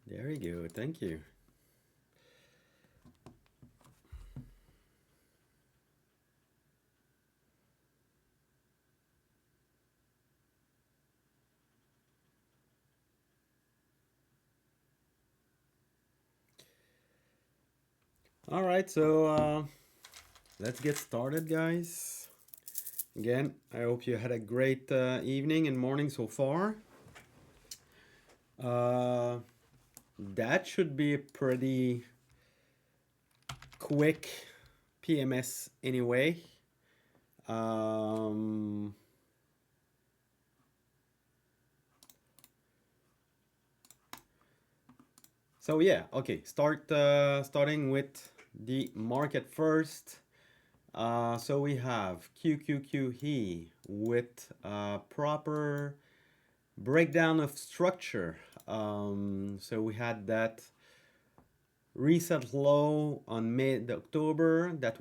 There you go. Thank you. All right, so let's get started, guys. Again, I hope you had a great evening and morning so far. Uh, that should be a pretty quick PMS anyway. Um, so yeah, okay. Starting with the market first. So we have QQQE with proper breakdown of structure. So we had that recent low on mid-October that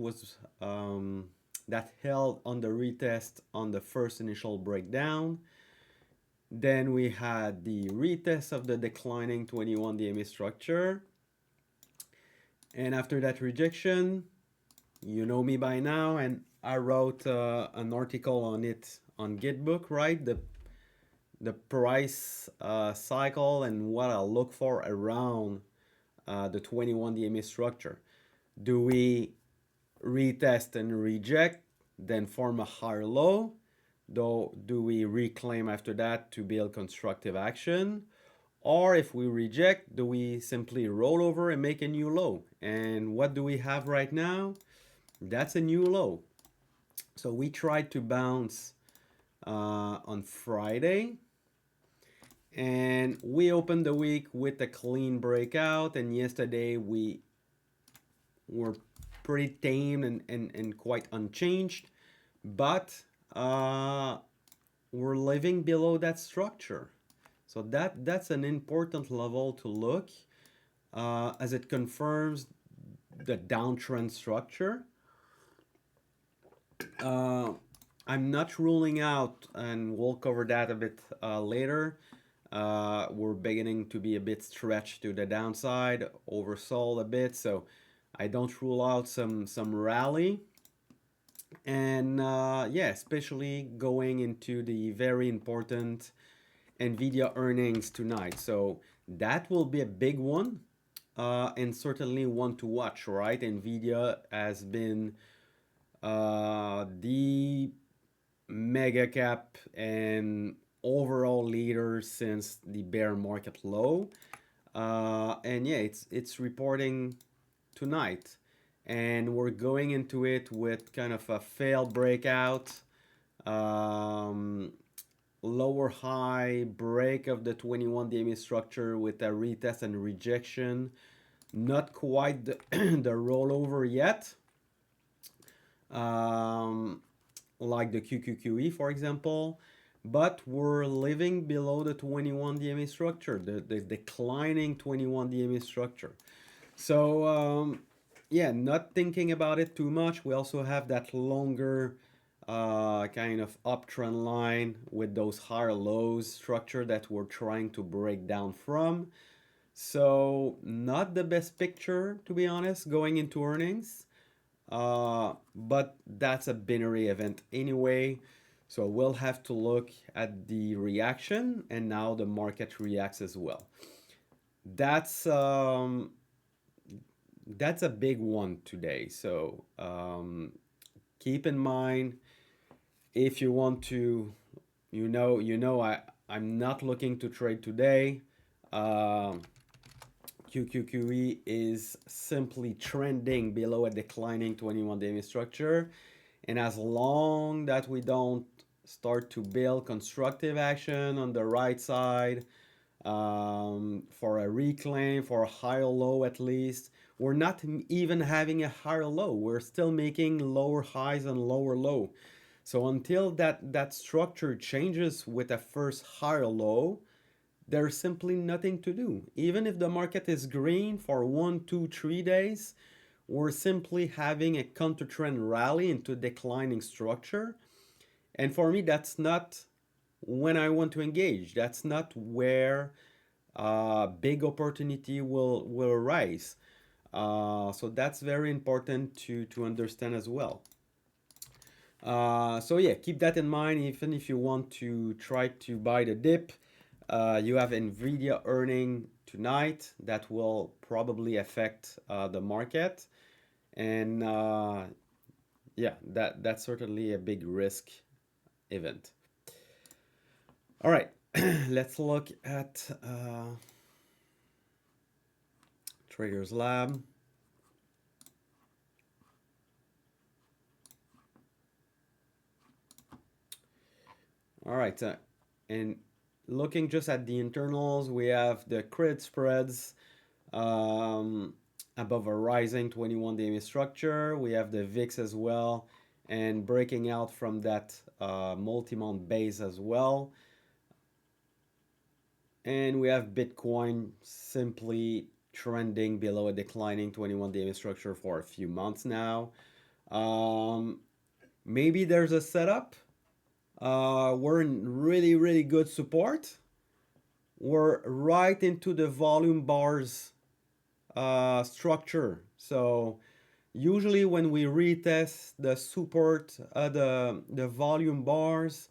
held on the retest on the first initial breakdown. Then we had the retest of the declining 21 DMA structure. And after that rejection, you know me by now, and I wrote an article on it on Gitbook, right? The price cycle and what I look for around the 21 DMA structure. Do we retest and reject, then form a higher low? Though, do we reclaim after that to build constructive action? Or if we reject, do we simply roll over and make a new low? And what do we have right now? That's a new low. So we tried to bounce on Friday, and we opened the week with a clean breakout, and yesterday we were pretty tame and quite unchanged, but we're living below that structure. So that's an important level to look as it confirms the downtrend structure. Uh, I'm not ruling out, and we'll cover that a bit later. We're beginning to be a bit stretched to the downside, oversold a bit, so I don't rule out some rally. And yeah, especially going into the very important Nvidia earnings tonight. So that will be a big one, and certainly one to watch, right? Nvidia has been the mega cap and overall leader since the bear market low. And yeah, it's reporting tonight, and we're going into it with kind of a failed breakout, um, lower high break of the 21 DMA structure with a retest and rejection. Not quite the, the rollover yet. Um, like the QQQE, for example, but we're living below the 21 DMA structure, the declining 21 DMA structure. So, yeah, not thinking about it too much. We also have that longer kind of uptrend line with those higher lows structure that we're trying to break down from. So, not the best picture, to be honest, going into earnings. But that's a binary event anyway. So we'll have to look at the reaction and now the market reacts as well. That's um, that's a big one today. So keep in mind if you want to, I'm not looking to trade today. Um, QQQE is simply trending below a declining 21 DMA structure. And as long that we don't start to build constructive action on the right side for a reclaim, for a higher low at least, we're not even having a higher low. We're still making lower highs and lower low. So until that structure changes with a first higher low, there's simply nothing to do. Even if the market is green for 1, 2, 3 days, we're simply having a counter trend rally into declining structure. And for me, that's not when I want to engage. That's not where big opportunity will rise. So that's very important to understand as well. So yeah, keep that in mind. Even if you want to try to buy the dip, you have Nvidia earning tonight that will probably affect the market, and yeah, that's certainly a big risk event. All right, let's look at TradersLab. All right, and looking just at the internals, we have the credit spreads um, above a rising 21 DMA structure. We have the VIX as well, and breaking out from that multi-month base as well. And we have Bitcoin simply trending below a declining 21 DMA structure for a few months now. Um, Maybe there's a setup. We're in really, really good support. We're right into the volume bars structure. So usually when we retest the support, the volume bars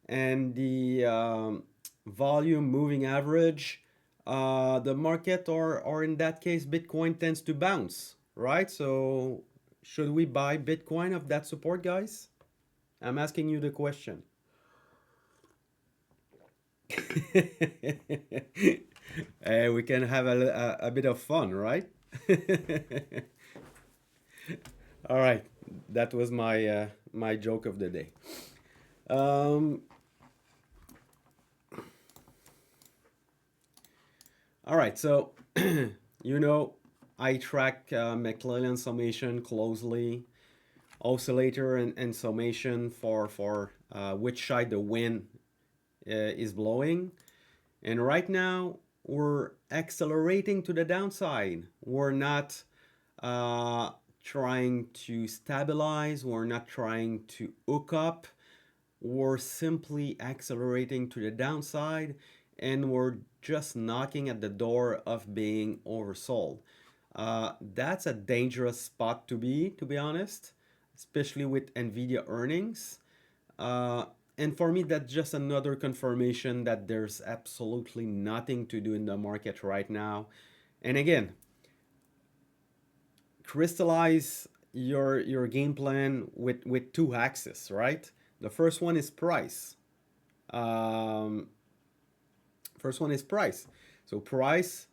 and the volume moving average, the market or in that case Bitcoin tends to bounce, right? So should we buy Bitcoin of that support, guys? I'm asking you the question. We can have a bit of fun, right? All right, that was my my joke of the day. Um, all right, so you know I track McClellan summation closely, oscillator and summation for which side the wind is blowing. And right now, we're accelerating to the downside. We're not uh, trying to stabilize, we're not trying to hook up, we're simply accelerating to the downside, and we're just knocking at the door of being oversold. That's a dangerous spot to be honest, especially with Nvidia earnings. Uh, and for me, that's just another confirmation that there's absolutely nothing to do in the market right now. And again, crystallize your game plan with two axes, right? The first one is price. Um, First one is price. So price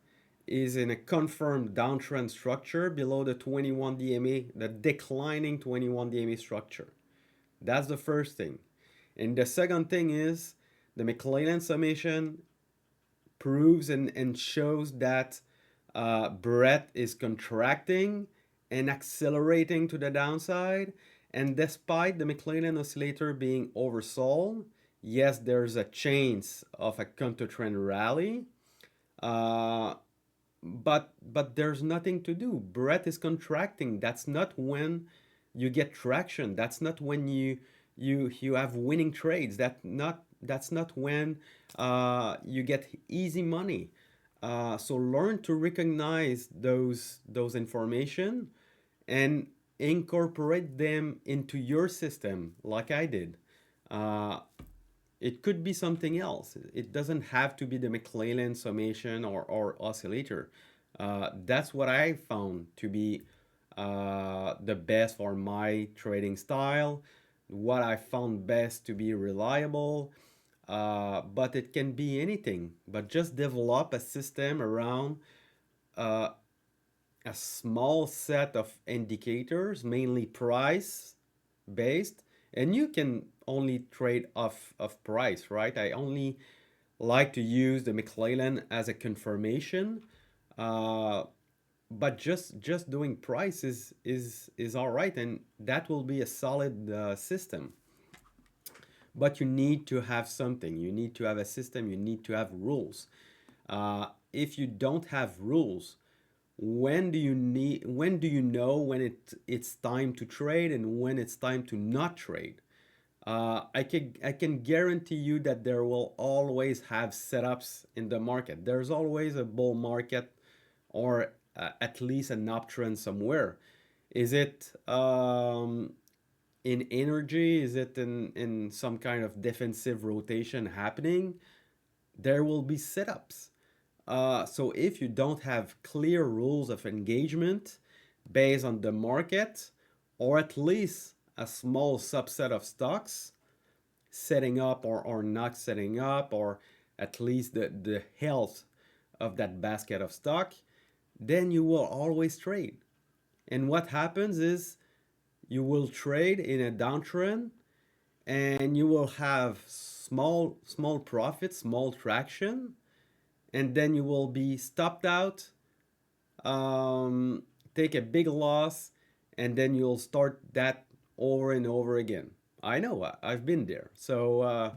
is in a confirmed downtrend structure below the 21 DMA, the declining 21 DMA structure. That's the first thing. And the second thing is the McClellan summation proves and shows that breadth is contracting and accelerating to the downside. And despite the McClellan oscillator being oversold, yes, there's a chance of a counter trend rally. Uh, but there's nothing to do. Breadth is contracting. That's not when you get traction. That's not when you have winning trades. That's not when you get easy money. So learn to recognize those information and incorporate them into your system, like I did. Uh, it could be something else. It doesn't have to be the McClellan summation or oscillator. That's what I found to be the best for my trading style, what I found best to be reliable. But it can be anything. But just develop a system around uh, a small set of indicators, mainly price based, and you can only trade of price, right? I only like to use the McClellan as a confirmation, uh, but just doing price is all right, and that will be a solid system. But you need to have something. You need to have a system. You need to have rules. If you don't have rules, when do you know when it's time to trade and when it's time to not trade? I can guarantee you that there will always have setups in the market. There's always a bull market or at least an uptrend somewhere. Is it in energy? Is it in some kind of defensive rotation happening? There will be setups. So if you don't have clear rules of engagement based on the market, or at least a small subset of stocks setting up or not setting up, or at least the health of that basket of stock, then you will always trade. And what happens is you will trade in a downtrend and you will have small profits, small traction, and then you will be stopped out, take a big loss, and then you'll start that over and over again. I know, I've been there. So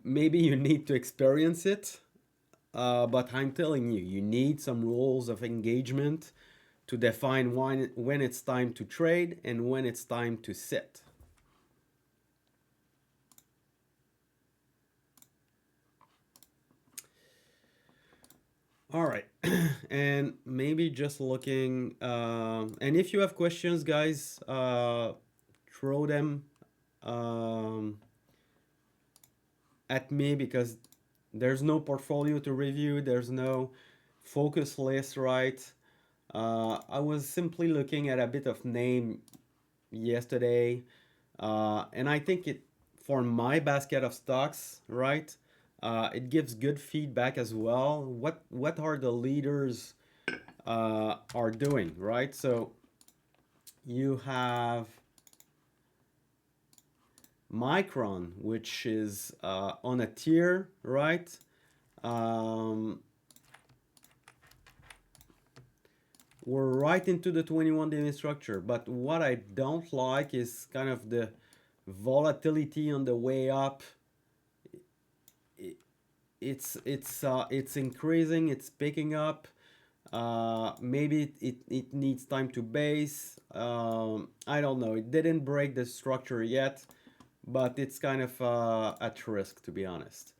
maybe you need to experience it, but I'm telling you, you need some rules of engagement to define when it's time to trade and when it's time to sit. All right, and maybe just looking, and if you have questions, guys, throw them um, at me, because there's no portfolio to review, there's no focus list, right? I was simply looking at a bit of name yesterday, and I think it, for my basket of stocks, right? It gives good feedback as well. What are the leaders are doing, right? So you have Micron, which is on a tier, right? Um, we're right into the 21 daily structure, but what I don't like is kind of the volatility on the way up. It's increasing, it's picking up. Maybe it needs time to base. I don't know. It didn't break the structure yet, but it's kind of at risk, to be honest.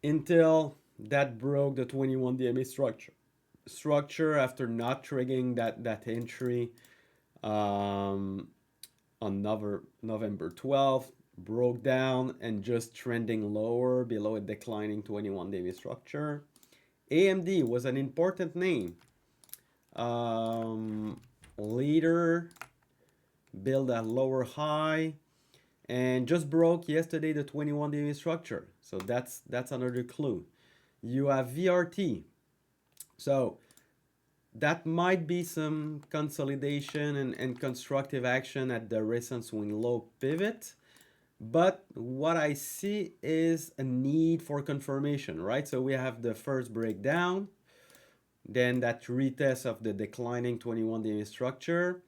Until that broke the 21 DMA structure after not triggering that entry on November 12th, broke down and just trending lower below a declining 21 DMA structure. AMD was an important name. Leader, build a lower high, and just broke yesterday the 21 day structure. So that's another clue. You have VRT. So that might be some consolidation and constructive action at the recent swing low pivot. But what I see is a need for confirmation, right? So we have the first breakdown, then that retest of the declining 21 day structure.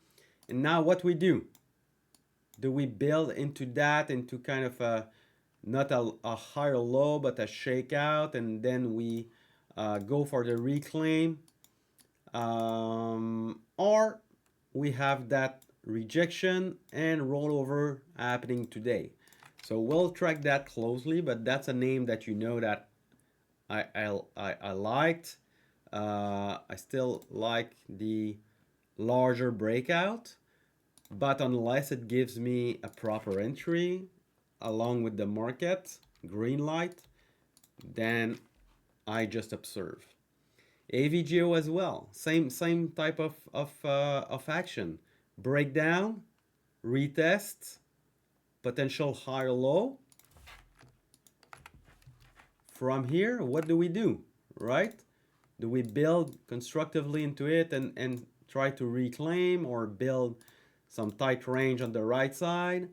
And now what we do we build into that, into kind of a not a higher low but a shakeout, and then we go for the reclaim, or we have that rejection and rollover happening today. So we'll track that closely, but that's a name that you know that I liked. I still like the larger breakout, but unless it gives me a proper entry along with the market green light, then I just observe. AVGO as well, same type of action. Breakdown, retest, potential higher low. From here, what do, right? Do we build constructively into it and try to reclaim, or build some tight range on the right side,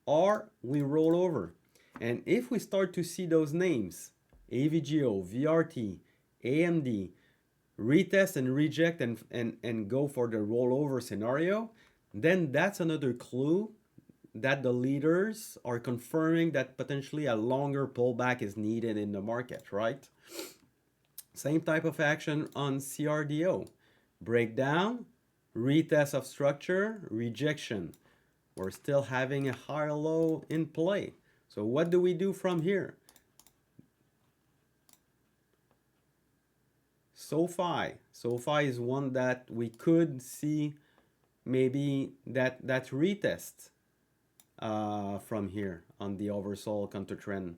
or we roll over? And if we start to see those names, AVGO, VRT, AMD, retest and reject and go for the rollover scenario, then that's another clue that the leaders are confirming that potentially a longer pullback is needed in the market, right? Same type of action on CRDO. Breakdown, retest of structure, rejection. We're still having a higher low in play. So what do we do from here? SoFi is one that we could see maybe that retest from here on the oversold counter trend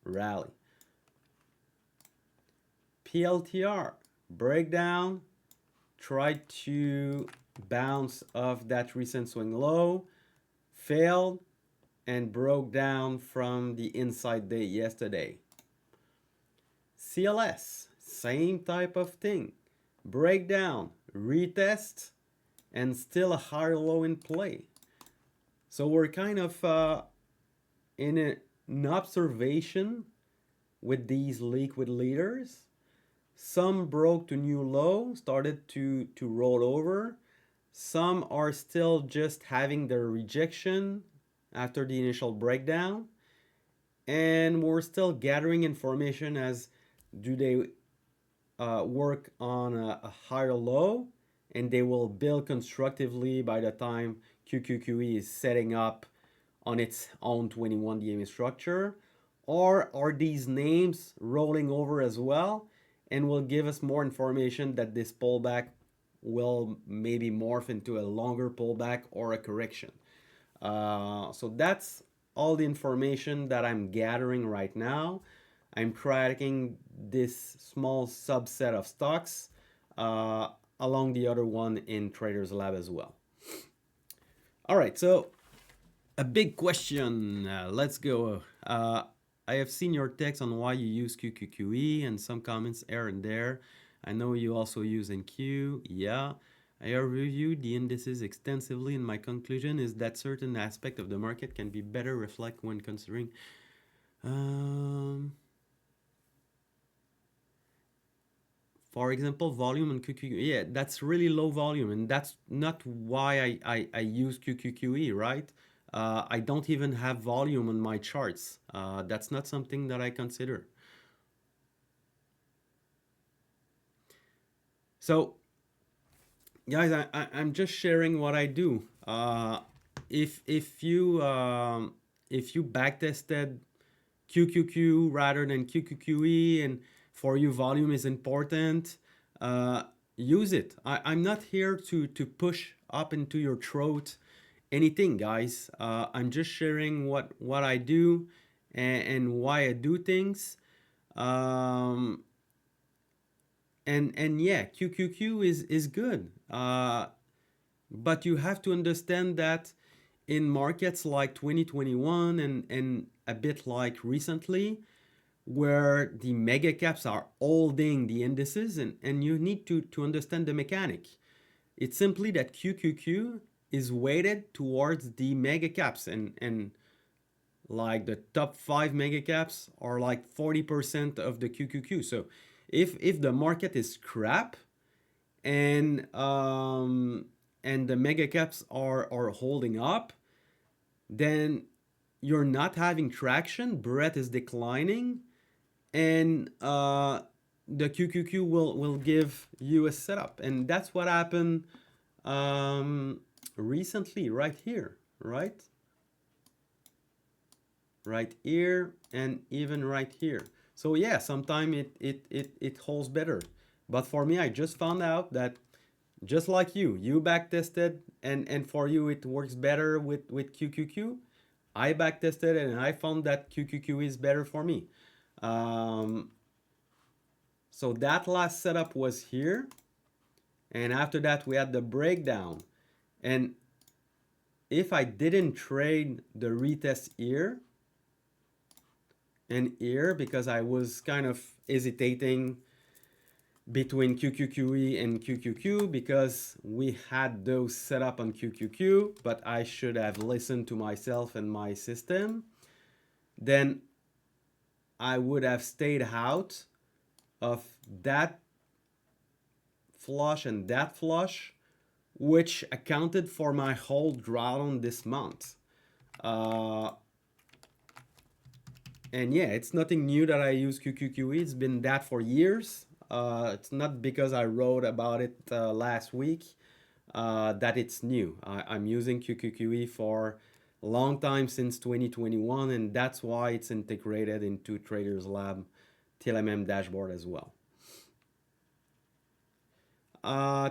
rally. PLTR breakdown, tried to bounce off that recent swing low, failed, and broke down from the inside day yesterday. CLS, same type of thing. Breakdown, retest, and still a higher low in play. So we're kind of in an observation with these liquid leaders. Some broke to new low, started to roll over. Some are still just having their rejection after the initial breakdown. And we're still gathering information as do they work on a higher low, and they will build constructively by the time QQQE is setting up on its own 21 DMA structure, or are these names rolling over as well and will give us more information that this pullback will maybe morph into a longer pullback or a correction. So that's all the information that I'm gathering right now. I'm tracking this small subset of stocks along the other one in TradersLab as well. All right, so a big question. Let's go. I have seen your text on why you use QQQE and some comments here and there. I know you also use NQ. Yeah. I have reviewed the indices extensively, and my conclusion is that certain aspects of the market can be better reflected when considering for example, volume and QQQE. Yeah, that's really low volume, and that's not why I use QQQE, right? I don't even have volume on my charts. That's not something that I consider. So, guys, I'm just sharing what I do. If you backtested QQQ rather than QQQE, and for you volume is important, use it. I'm not here to push up into your throat anything, guys. I'm just sharing what I do and why I do things. And yeah, QQQ is good. But you have to understand that in markets like 2021 and a bit like recently, where the mega caps are holding the indices, and you need to understand the mechanic. It's simply that QQQ is weighted towards the mega caps, and like the top 5 mega caps are like 40% of the QQQ. So if the market is crap and the mega caps are holding up, then you're not having traction, breadth is declining, and the QQQ will give you a setup. And that's what happened recently right here, right? Right here and even right here. So yeah, sometimes it holds better. But for me, I just found out that just like you back tested, and for you it works better with QQQ. I back tested and I found that QQQ is better for me. So that last setup was here, and after that we had the breakdown. And if I didn't trade the retest here and here, because I was kind of hesitating between QQQE and QQQ, because we had those set up on QQQ, but I should have listened to myself and my system, then I would have stayed out of that flush and that flush, which accounted for my whole drawdown this month. And yeah, it's nothing new that I use QQQE. It's been that for years. It's not because I wrote about it last week. that it's new. I'm using QQQE for a long time, since 2021, and that's why it's integrated into TradersLab TLMM dashboard as well.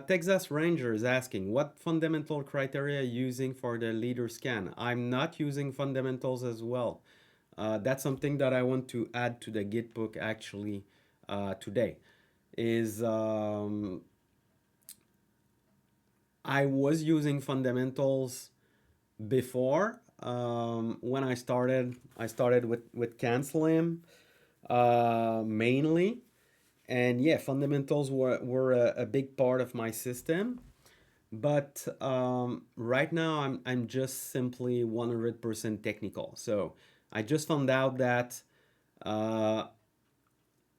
Texas Ranger is asking, what fundamental criteria are you using for the leader scan? I'm not using fundamentals as well. That's something that I want to add to the Git book actually today. I was using fundamentals before. When I started with CanSlim mainly. And yeah, fundamentals were a big part of my system. But right now, I'm just simply 100% technical. So I just found out that uh,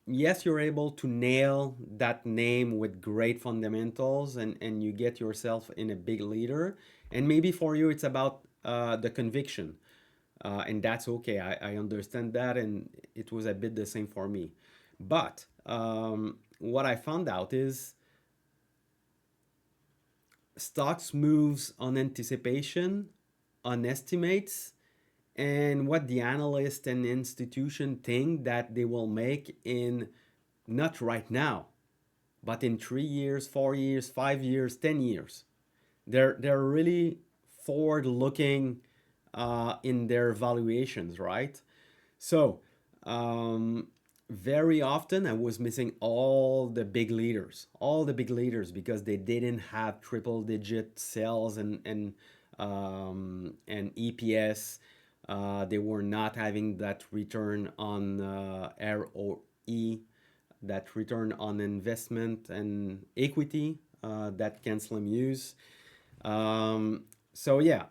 yes, you're able to nail that name with great fundamentals, and you get yourself in a big leader. And maybe for you, it's about the conviction. And that's okay. I understand that, and it was a bit the same for me. But what I found out is stocks moves on anticipation, on estimates, and what the analyst and institution think that they will make in not right now, but in 3 years, 4 years, 5 years, 10 years. They're really forward looking in their valuations, right? So um, very often I was missing all the big leaders because they didn't have triple digit sales and EPS. They were not having that return on ROE, that return on investment and equity that CanSlim use. So yeah,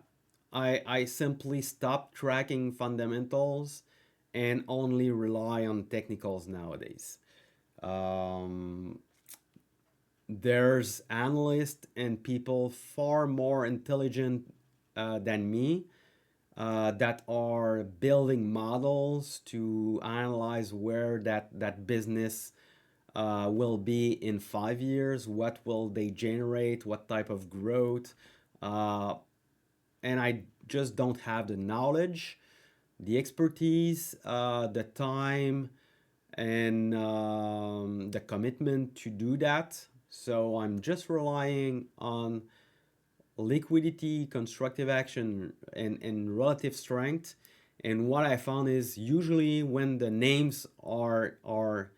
I simply stopped tracking fundamentals and only rely on technicals nowadays. Um, there's analysts and people far more intelligent than me that are building models to analyze where that business will be in 5 years, what will they generate, what type of growth. Uh, and I just don't have the knowledge, the expertise, the time, and the commitment to do that. So I'm just relying on liquidity, constructive action, and relative strength. And what I found is usually when the names are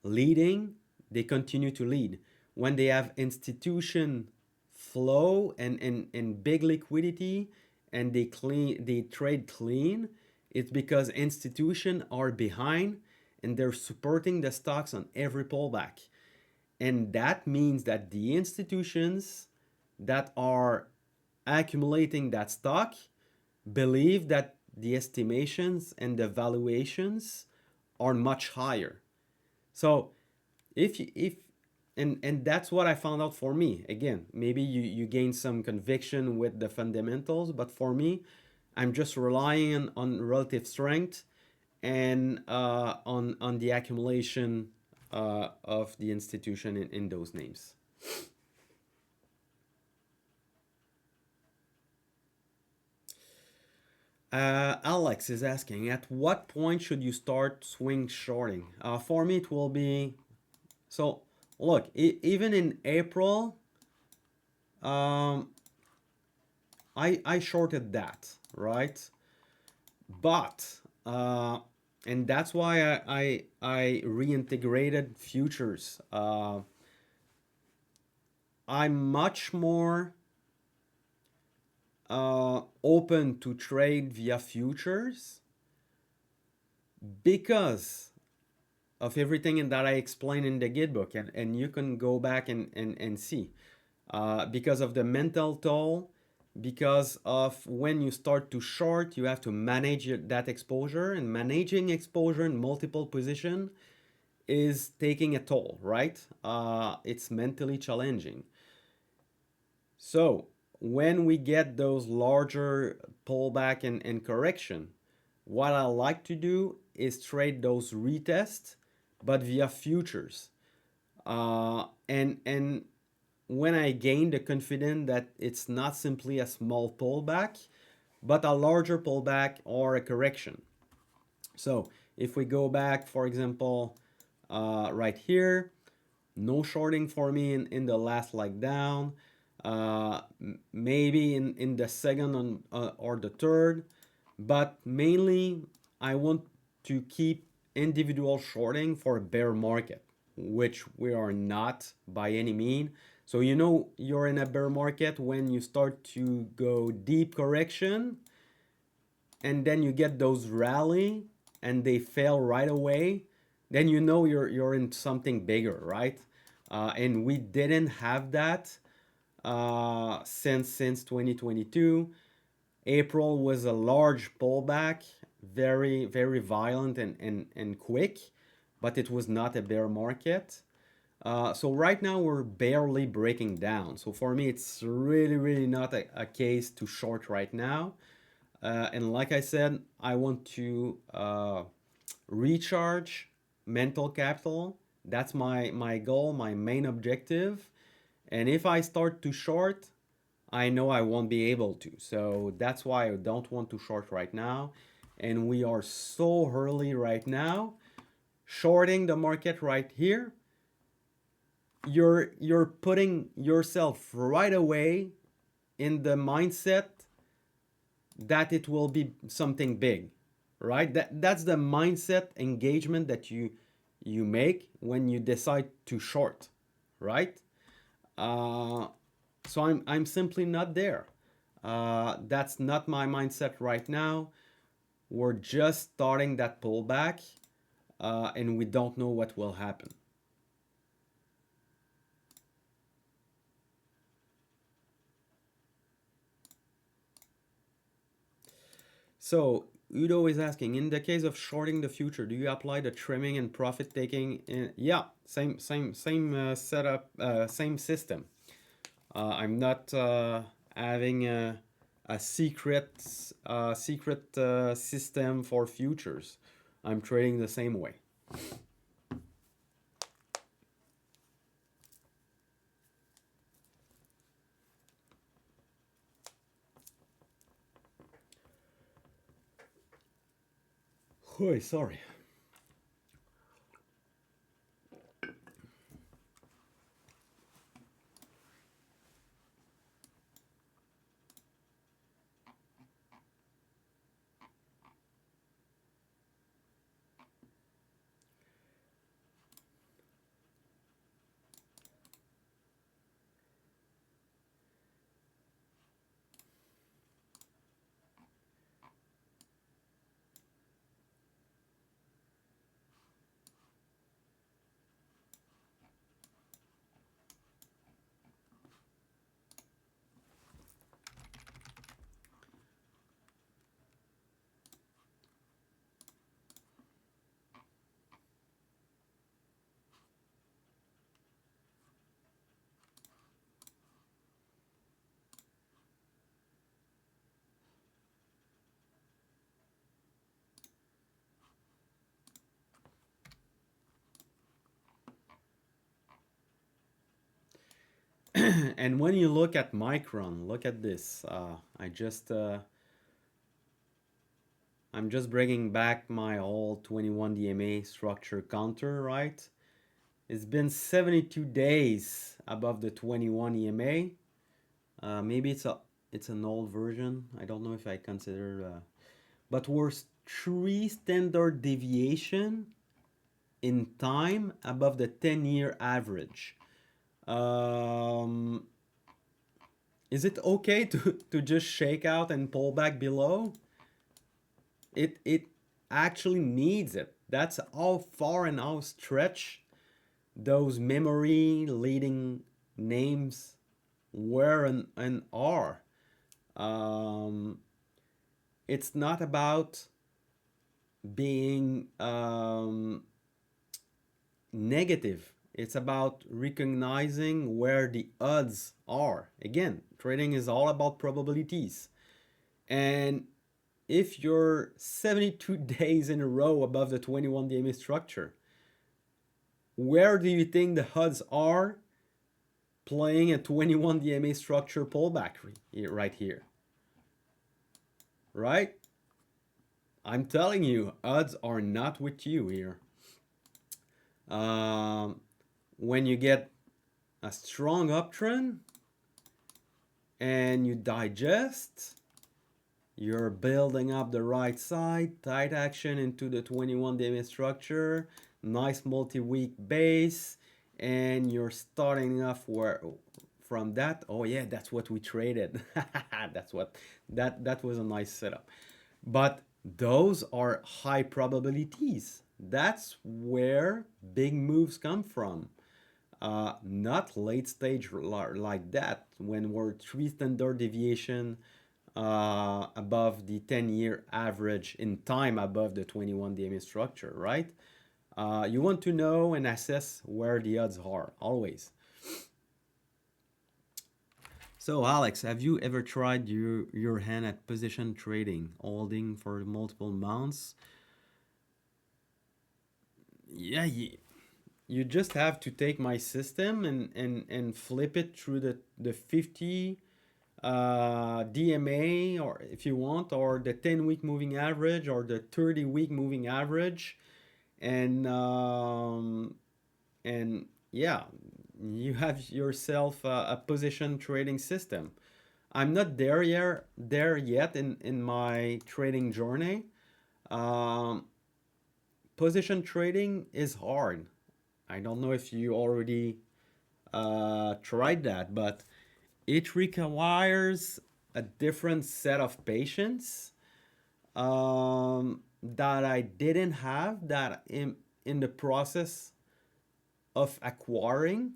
leading, they continue to lead. When they have institution flow and big liquidity and they trade clean, it's because institutions are behind and they're supporting the stocks on every pullback. And that means that the institutions that are accumulating that stock believe that the estimations and the valuations are much higher. So if and that's what I found out for me. Again, maybe you gain some conviction with the fundamentals, but for me, I'm just relying on relative strength and on the accumulation of the institution in those names. Alex is asking, at what point should you start swing shorting? For me, it will be so. Look, even in April, um, I shorted that, right? But and that's why I reintegrated futures. I'm much more open to trade via futures because of everything that I explained in the Gitbook, and you can go back and see. Because of the mental toll, because of when you start to short, you have to manage that exposure, and managing exposure in multiple position is taking a toll, right? It's mentally challenging. So when we get those larger pullback and correction, what I like to do is trade those retests, but via futures. And when I gained the confidence that it's not simply a small pullback, but a larger pullback or a correction. So if we go back, for example, right here, no shorting for me in the last leg down, maybe in the second or the third, but mainly I want to keep individual shorting for a bear market, which we are not by any mean. So you know you're in a bear market when you start to go deep correction and then you get those rally and they fail right away, then you know you're in something bigger, right? And we didn't have that since 2022. April was a large pullback, very violent and quick, but it was not a bear market. So right now we're barely breaking down. So for me, it's really not a case to short right now. And like I said, I want to recharge mental capital. That's my goal, my main objective. And if I start to short, I know I won't be able to. So that's why I don't want to short right now. And we are so early right now. Shorting the market right here, you're putting yourself right away in the mindset that it will be something big, right? That's the mindset engagement that you make when you decide to short, right? Uh, so I'm simply not there. That's not my mindset right now. We're just starting that pullback, and we don't know what will happen. So Udo is asking, in the case of shorting the future, do you apply the trimming and profit taking? Yeah, same setup, same system. I'm not having a secret system for futures. I'm trading the same way. Oh, sorry. And when you look at Micron, look at this. I'm just bringing back my old 21 DMA structure counter, right? It's been 72 days above the 21 EMA. Maybe it's an old version. I don't know if I consider, but we're 3 standard deviation in time above the 10-year average. Um, is it okay to just shake out and pull back below? It actually needs it. That's how far and how stretch those memory leading names were and are. Um, it's not about being negative. It's about recognizing where the odds are. Again, trading is all about probabilities. And if you're 72 days in a row above the 21 DMA structure, where do you think the odds are playing a 21 DMA structure pullback right here, right? I'm telling you, odds are not with you here. When you get a strong uptrend and you digest, you're building up the right side, tight action into the 21 DMA structure, nice multi-week base, and you're starting off where from that. Oh yeah, that's what we traded. That was a nice setup. But those are high probabilities. That's where big moves come from. Not late stage like that when we're 3 standard deviation above the 10-year average in time above the 21 DMA structure, right? You want to know and assess where the odds are, always. So Alex, have you ever tried your hand at position trading, holding for multiple months? Yeah, you just have to take my system and flip it through the 50 DMA, or if you want, or the 10-week moving average or the 30-week moving average, and yeah, you have yourself a position trading system. I'm not there yet in my trading journey. Um, Position trading is hard. I don't know if you already tried that, but it requires a different set of patience that I didn't have that in the process of acquiring.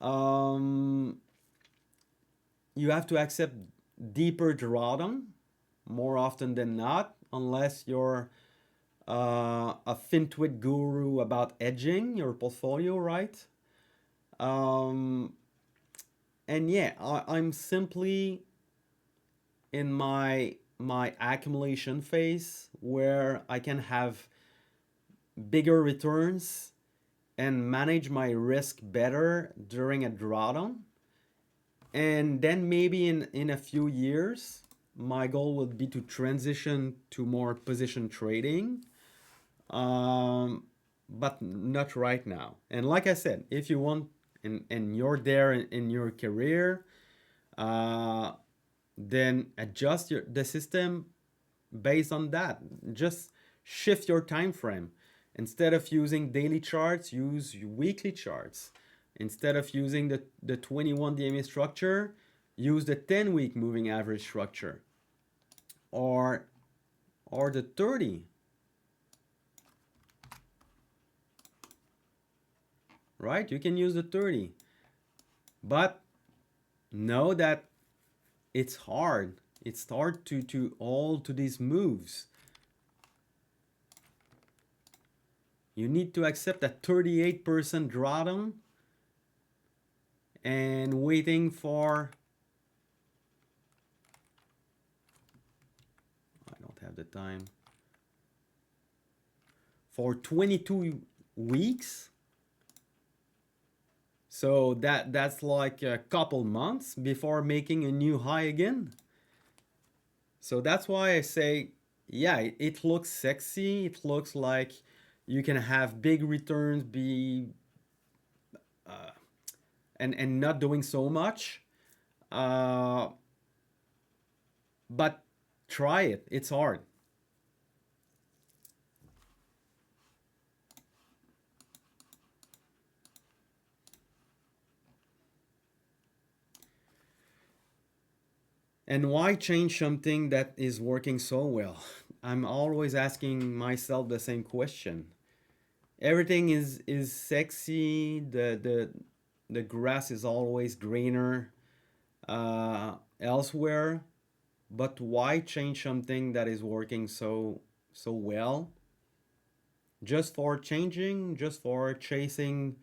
Um, you have to accept deeper drawdown more often than not, unless you're a FinTwit guru about edging your portfolio, right? Um, and yeah, I'm simply in my accumulation phase where I can have bigger returns and manage my risk better during a drawdown. And then maybe in a few years, my goal would be to transition to more position trading, but not right now. And like I said, if you want and you're there in your career, uh, then adjust the system based on that. Just shift your time frame. Instead of using daily charts, use weekly charts. Instead of using the 21 DMA structure, use the 10-week moving average structure, or the 30, right? You can use the 30. But know that it's hard. It's hard to hold to these moves. You need to accept a 38% drawdown and waiting for, I don't have the time, for 22 weeks. So that's like a couple months before making a new high again. So that's why I say, yeah, it looks sexy. It looks like you can have big returns, be and not doing so much. Uh, but try it. It's hard. And why change something that is working so well? I'm always asking myself the same question. Everything is sexy. The grass is always greener elsewhere. But why change something that is working so well? Just for changing, just for chasing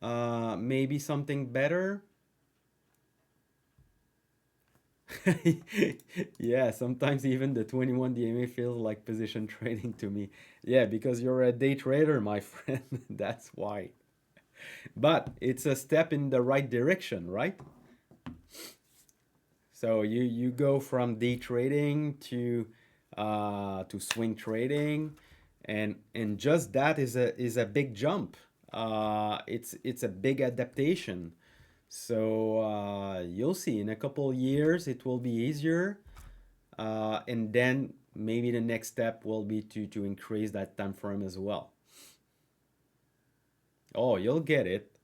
maybe something better? Yeah, sometimes even the 21 DMA feels like position trading to me. Yeah, because you're a day trader, my friend. That's why. But it's a step in the right direction, right? So you go from day trading to swing trading, and just that is a big jump. It's a big adaptation. So you'll see in a couple years it will be easier, and then maybe the next step will be to increase that time frame as well. Oh, you'll get it.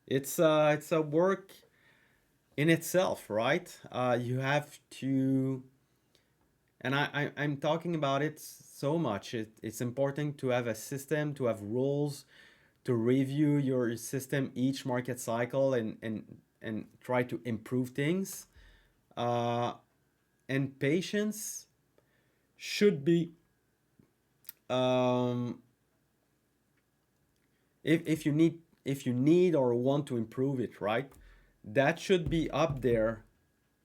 It's a work in itself, right? You have to, and I'm talking about it so much. It's important to have a system, to have rules, to review your system each market cycle, and try to improve things. Uh, and patience should be, um, if you need or want to improve it, right? That should be up there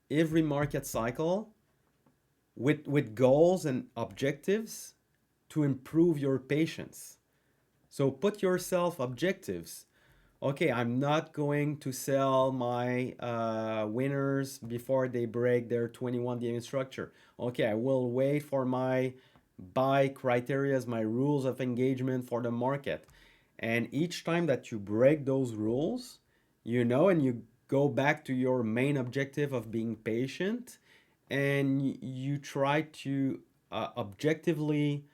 every market cycle with goals and objectives to improve your patience. So put yourself objectives. Okay, I'm not going to sell my winners before they break their 21 DMA structure. Okay, I will wait for my buy criteria, my rules of engagement for the market. And each time that you break those rules, and you go back to your main objective of being patient, and you try to objectively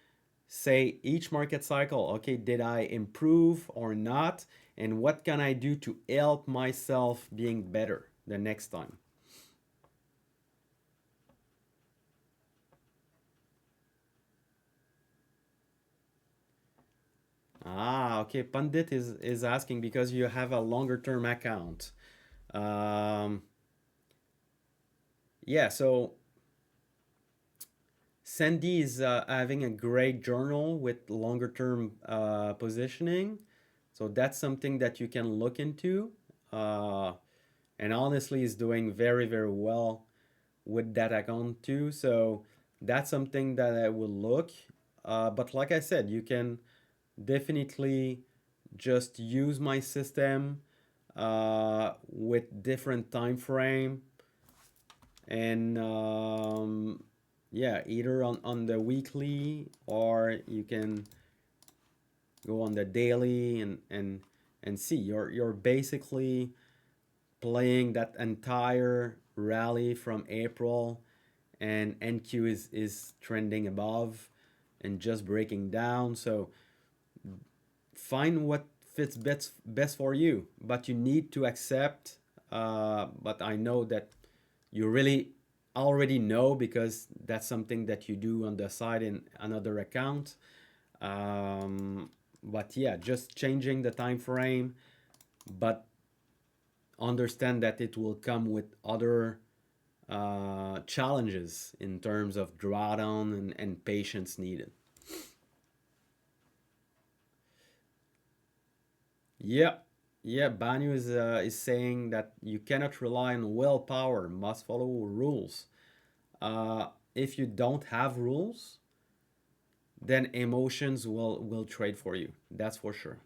say each market cycle, okay, did I improve or not? And what can I do to help myself being better the next time? Okay. Pandit is asking because you have a longer term account. Um, yeah, so Sandy is having a great journal with longer term positioning. So that's something that you can look into. Uh, and honestly, is doing very, very well with that account too. So that's something that I will look. But like I said, you can definitely just use my system with different time frame, and yeah, either on the weekly, or you can go on the daily, and see you're basically playing that entire rally from April, and NQ is trending above and just breaking down. So find what fits best for you, but you need to accept. But I know that you really already know, because that's something that you do on the side in another account. But yeah, just changing the time frame, but understand that it will come with other challenges in terms of drawdown and patience needed. Yeah, yeah. Banu is saying that you cannot rely on willpower, must follow rules. If you don't have rules, then emotions will trade for you. That's for sure.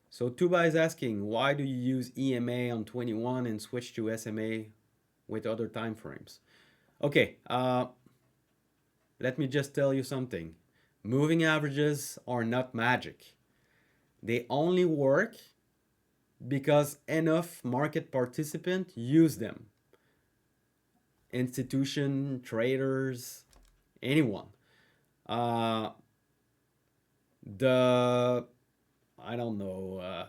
So Tuba is asking, why do you use EMA on 21 and switch to SMA with other time frames? Okay, let me just tell you something. Moving averages are not magic. They only work because enough market participants use them. Institution, traders, anyone. Uh, the, I don't know,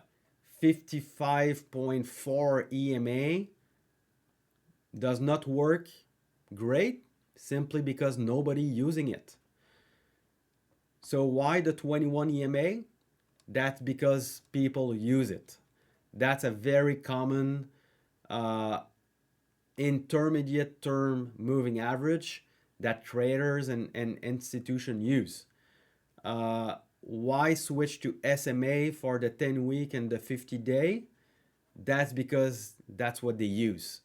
55.4 EMA does not work great simply because nobody using it. So why the 21 EMA? That's because people use it. That's a very common uh, intermediate term moving average that traders and institution use. Why switch to SMA for the 10 week and the 50-day? That's because that's what they use.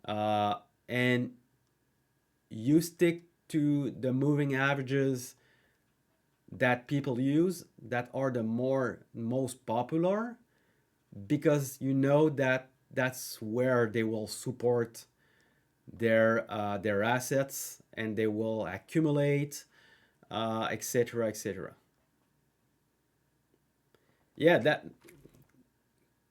And you stick to the moving averages that people use, that are the most popular, because you know that that's where they will support their assets, and they will accumulate, etc., etc. Yeah, that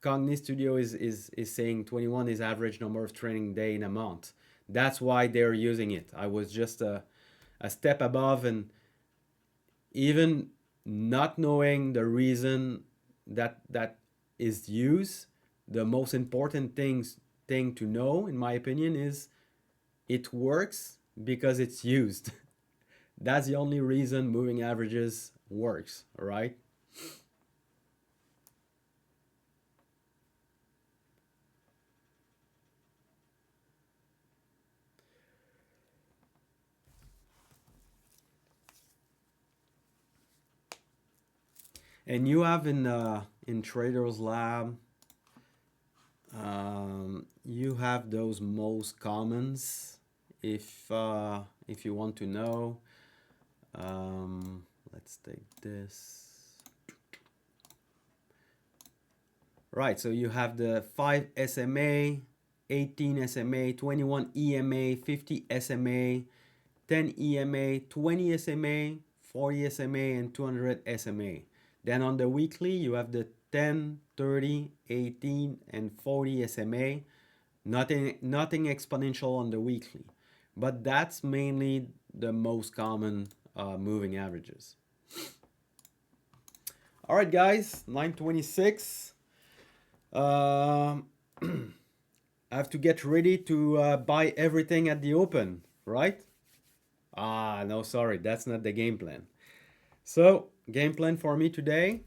Cogni Studio is saying 21 is average number of trading day in a month. That's why they're using it. I was just a step above, and even not knowing the reason that is used, the most important thing to know, in my opinion, is it works because it's used. That's the only reason moving averages works, all right? And you have in TradersLab, you have those most commons, if you want to know. Let's take this. Right, so you have the 5 SMA, 18 SMA, 21 EMA, 50 SMA, 10 EMA, 20 SMA, 40 SMA, and 200 SMA. Then on the weekly, you have the 10, 30, 18, and 40 SMA. Nothing exponential on the weekly, but that's mainly the most common moving averages. All right, guys, 9:26. I have to get ready to buy everything at the open, right? No, sorry, that's not the game plan. So, game plan for me today: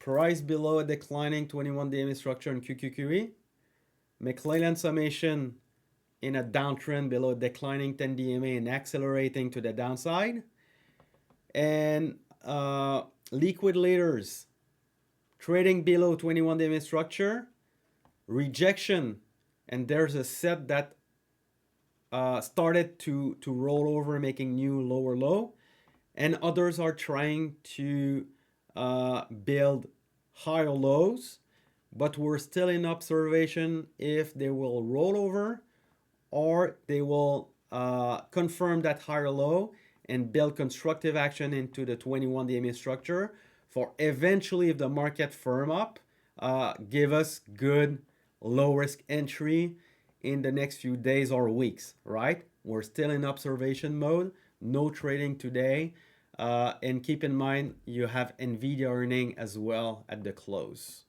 price below a declining 21 DMA structure in QQQE, McClellan summation in a downtrend below declining 10 DMA and accelerating to the downside, and liquid leaders trading below 21 DMA structure, rejection, and there's a set that started to roll over, making new lower low, and others are trying to build higher lows, but we're still in observation if they will roll over or they will confirm that higher low and build constructive action into the 21 DMA structure for eventually, if the market firm up, give us good low risk entry in the next few days or weeks, right? We're still in observation mode, no trading today. And keep in mind, you have NVIDIA earning as well at the close.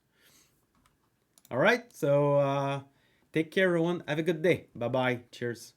All right, so take care, everyone. Have a good day. Bye-bye. Cheers.